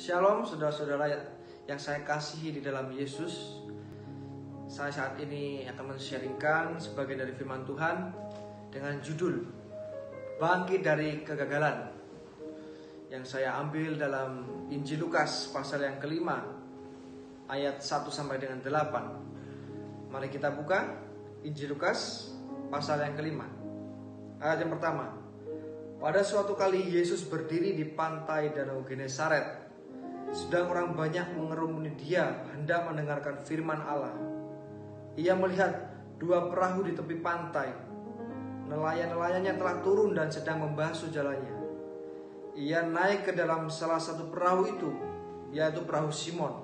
Shalom saudara-saudara yang saya kasihi di dalam Yesus. Saya saat ini akan men-sharingkan sebagian dari firman Tuhan dengan judul Bangkit dari Kegagalan, yang saya ambil dalam Injil Lukas pasal yang kelima ayat 1 sampai dengan 8. Mari kita buka Injil Lukas pasal yang kelima. Ayat yang pertama. Pada suatu kali Yesus berdiri di pantai Danau Genesaret. Sedang orang banyak mengerumuni dia hendak mendengarkan firman Allah. Ia melihat dua perahu di tepi pantai. Nelayan-nelayannya telah turun dan sedang membasuh jalannya. Ia naik ke dalam salah satu perahu itu, yaitu perahu Simon,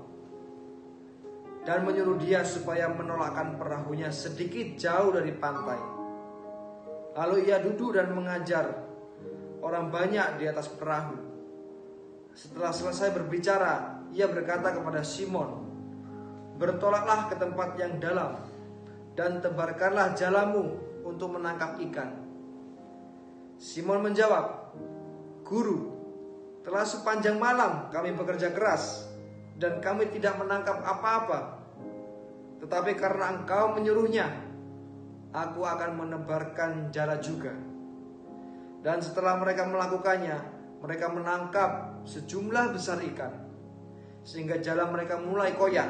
dan menyuruh dia supaya menolakkan perahunya sedikit jauh dari pantai. Lalu ia duduk dan mengajar orang banyak di atas perahu. Setelah selesai berbicara, ia berkata kepada Simon, "Bertolaklah ke tempat yang dalam dan tebarkanlah jalamu untuk menangkap ikan." Simon menjawab, "Guru, telah sepanjang malam kami bekerja keras dan kami tidak menangkap apa-apa. Tetapi karena Engkau menyuruhnya, aku akan menebarkan jala juga." Dan setelah mereka melakukannya, mereka menangkap sejumlah besar ikan, sehingga jala mereka mulai koyak.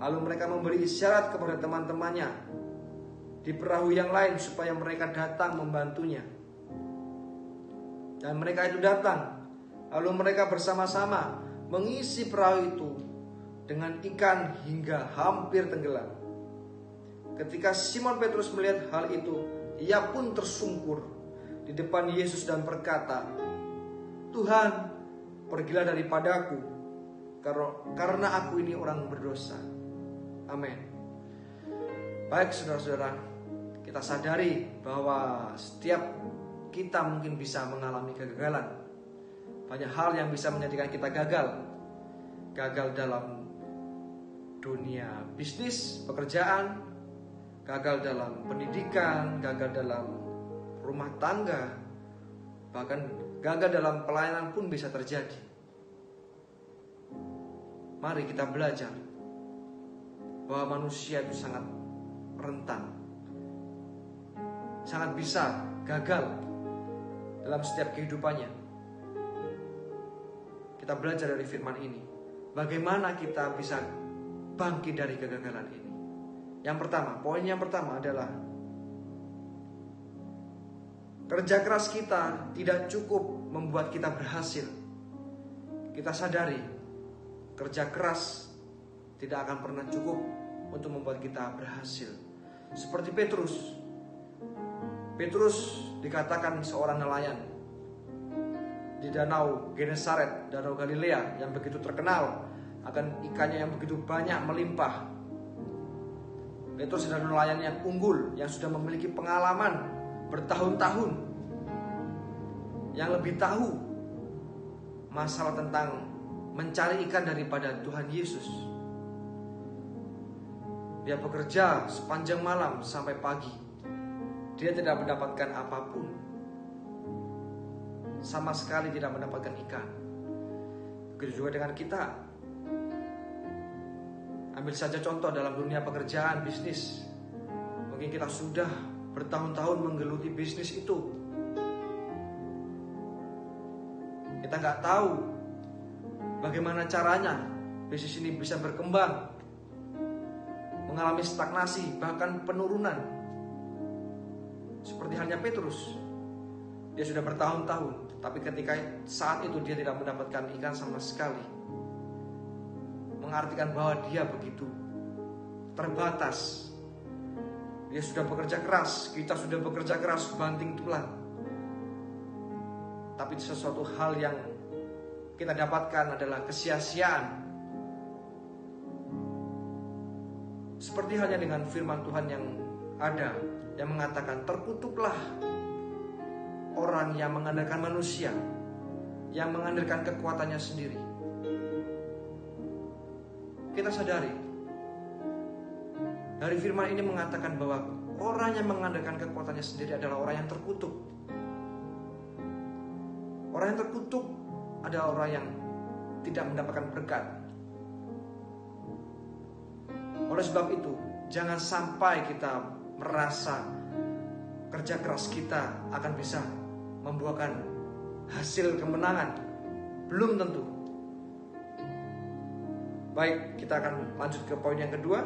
Lalu mereka memberi isyarat kepada teman-temannya di perahu yang lain supaya mereka datang membantunya. Dan mereka itu datang. Lalu mereka bersama-sama mengisi perahu itu dengan ikan hingga hampir tenggelam. Ketika Simon Petrus melihat hal itu, ia pun tersungkur di depan Yesus dan berkata, "Tuhan, pergilah daripadaku, karena aku ini orang berdosa." Amin. Baik saudara-saudara, kita sadari bahwa setiap kita mungkin bisa mengalami kegagalan. Banyak hal yang bisa menjadikan kita gagal. Gagal dalam dunia bisnis, pekerjaan, gagal dalam pendidikan, gagal dalam rumah tangga, bahkan gagal dalam pelayanan pun bisa terjadi. Mari kita belajar bahwa manusia itu sangat rentan, sangat bisa gagal dalam setiap kehidupannya. Kita belajar dari firman ini, bagaimana kita bisa bangkit dari kegagalan ini. Yang pertama, poin yang pertama adalah kerja keras kita tidak cukup membuat kita berhasil. Kita sadari, kerja keras tidak akan pernah cukup untuk membuat kita berhasil. Seperti Petrus. Petrus dikatakan seorang nelayan di Danau Genesaret, Danau Galilea yang begitu terkenal akan ikannya yang begitu banyak melimpah. Petrus adalah nelayan yang unggul, yang sudah memiliki pengalaman bertahun-tahun, yang lebih tahu masalah tentang mencari ikan daripada Tuhan Yesus. Dia bekerja sepanjang malam sampai pagi. Dia tidak mendapatkan apapun, sama sekali tidak mendapatkan ikan. Begitu juga dengan kita. Ambil saja contoh dalam dunia pekerjaan, bisnis. Mungkin kita sudah bertahun-tahun menggeluti bisnis itu. Kita nggak tahu bagaimana caranya bisnis ini bisa berkembang, mengalami stagnasi, bahkan penurunan. Seperti halnya Petrus. Dia sudah bertahun-tahun, tapi ketika saat itu dia tidak mendapatkan ikan sama sekali. Mengartikan bahwa dia begitu terbatas. Dia sudah bekerja keras, kita sudah bekerja keras banting tulang, tapi sesuatu hal yang kita dapatkan adalah kesia-siaan. Seperti halnya dengan firman Tuhan yang ada, yang mengatakan, "Terkutuklah orang yang mengandalkan manusia, yang mengandalkan kekuatannya sendiri." Kita sadari dari firman ini mengatakan bahwa orang yang mengandalkan kekuatannya sendiri adalah orang yang terkutuk. Orang yang terkutuk adalah orang yang tidak mendapatkan berkat. Oleh sebab itu, jangan sampai kita merasa kerja keras kita akan bisa membuahkan hasil kemenangan. Belum tentu. Baik, kita akan lanjut ke poin yang kedua.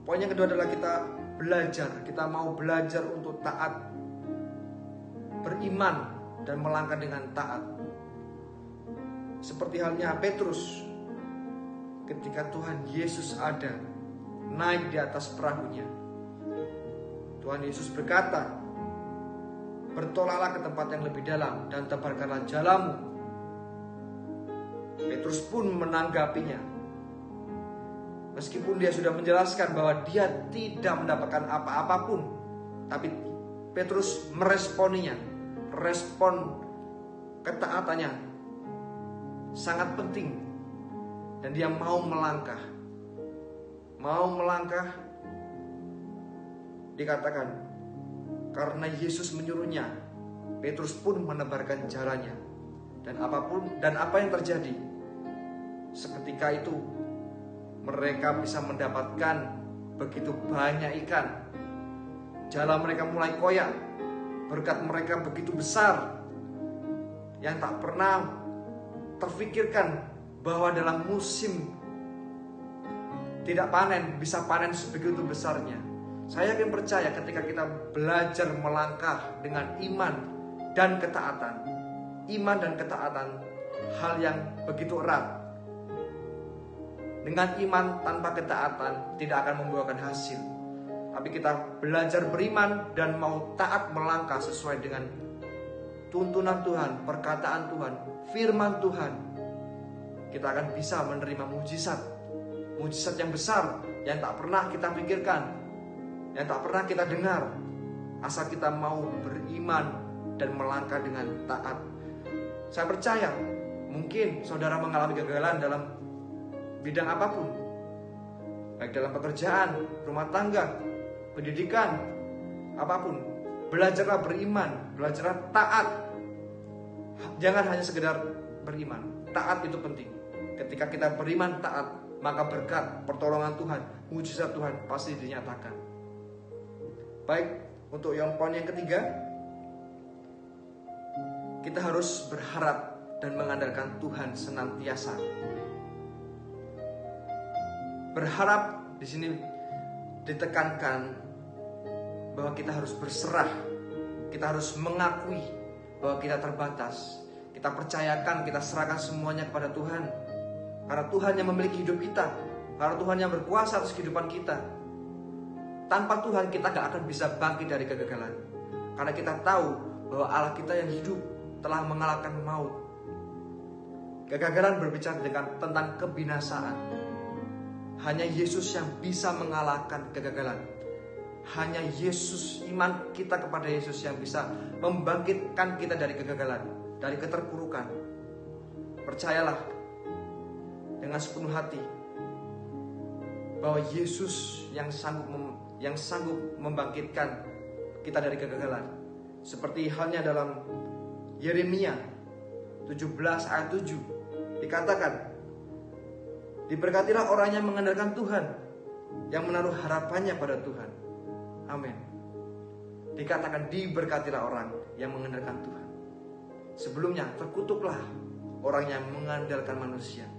Poin yang kedua adalah kita belajar. Kita mau belajar untuk taat, beriman, dan melangkah dengan taat. Seperti halnya Petrus, ketika Tuhan Yesus ada, naik di atas perahunya, Tuhan Yesus berkata, "Bertolaklah ke tempat yang lebih dalam dan tebarkanlah jalamu." Petrus pun menanggapinya. Meskipun dia sudah menjelaskan bahwa dia tidak mendapatkan apa-apapun, tapi Petrus meresponinya. Respon ketaatannya sangat penting. Dan dia mau melangkah. Dikatakan, karena Yesus menyuruhnya, Petrus pun menebarkan jalannya. Dan apa yang terjadi? Seketika itu mereka bisa mendapatkan begitu banyak ikan. Jala mereka mulai koyak. Berkat mereka begitu besar yang tak pernah terfikirkan bahwa dalam musim tidak panen bisa panen sebegitu besarnya. Saya yakin percaya ketika kita belajar melangkah dengan iman dan ketaatan. Iman dan ketaatan hal yang begitu erat. Dengan iman tanpa ketaatan tidak akan membuahkan hasil. Tapi kita belajar beriman dan mau taat melangkah sesuai dengan tuntunan Tuhan, perkataan Tuhan, firman Tuhan. Kita akan bisa menerima mujizat. Mujizat yang besar yang tak pernah kita pikirkan, yang tak pernah kita dengar. Asal kita mau beriman dan melangkah dengan taat. Saya percaya mungkin saudara mengalami kegagalan dalam bidang apapun, baik dalam pekerjaan, rumah tangga, pendidikan, apapun. Belajarlah beriman, belajarlah taat. Jangan hanya sekedar beriman. Taat itu penting. Ketika kita beriman taat, maka berkat, pertolongan Tuhan, mujizat Tuhan pasti dinyatakan. Baik, untuk yang poin yang ketiga, kita harus berharap dan mengandalkan Tuhan senantiasa. Berharap di sini ditekankan bahwa kita harus berserah. Kita harus mengakui bahwa kita terbatas. Kita percayakan, kita serahkan semuanya kepada Tuhan. Karena Tuhan yang memiliki hidup kita. Karena Tuhan yang berkuasa atas kehidupan kita. Tanpa Tuhan kita gak akan bisa bangkit dari kegagalan. Karena kita tahu bahwa Allah kita yang hidup telah mengalahkan maut. Kegagalan berbicara tentang kebinasaan. Hanya Yesus yang bisa mengalahkan kegagalan. Hanya Yesus, iman kita kepada Yesus yang bisa membangkitkan kita dari kegagalan, dari keterpurukan. Percayalah dengan sepenuh hati bahwa Yesus yang sanggup membangkitkan kita dari kegagalan. Seperti halnya dalam Yeremia 17 ayat 7 dikatakan, diberkatilah orang yang mengandalkan Tuhan, yang menaruh harapannya pada Tuhan. Amin. Dikatakan diberkatilah orang yang mengandalkan Tuhan. Sebelumnya terkutuklah orang yang mengandalkan manusia.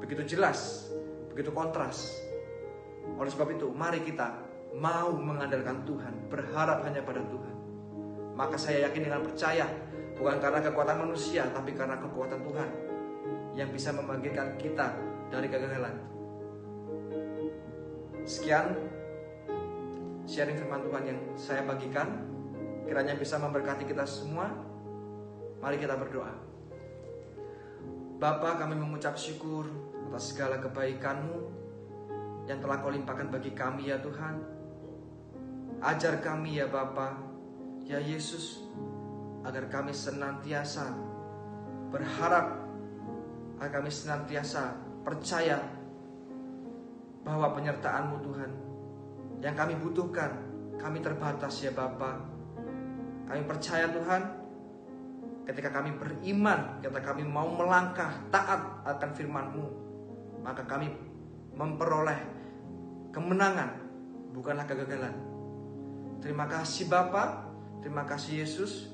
Begitu jelas, begitu kontras. Oleh sebab itu, mari kita mau mengandalkan Tuhan, berharap hanya pada Tuhan. Maka saya yakin dengan percaya, bukan karena kekuatan manusia, tapi karena kekuatan Tuhan yang bisa membangkitkan kita dari kegagalan. Sekian sharing firman Tuhan yang saya bagikan. Kiranya bisa memberkati kita semua. Mari kita berdoa. Bapa, kami mengucap syukur atas segala kebaikan-Mu yang telah Kau limpahkan bagi kami ya Tuhan. Ajar kami ya Bapa, ya Yesus, agar kami senantiasa berharap, agar kami senantiasa percaya bahwa penyertaan-Mu Tuhan yang kami butuhkan. Kami terbatas ya Bapa. Kami percaya Tuhan, ketika kami beriman, ketika kami mau melangkah taat akan firman-Mu, maka kami memperoleh kemenangan, bukanlah kegagalan. Terima kasih Bapa, terima kasih Yesus.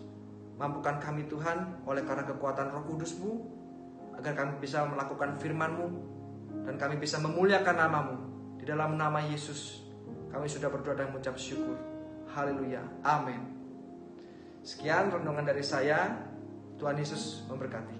Mampukan kami Tuhan oleh karena kekuatan Roh Kudus-Mu, agar kami bisa melakukan firman-Mu, dan kami bisa memuliakan nama-Mu. Di dalam nama Yesus kami sudah berdoa dan mengucap syukur. Haleluya, amin. Sekian renungan dari saya. Tuhan Yesus memberkati.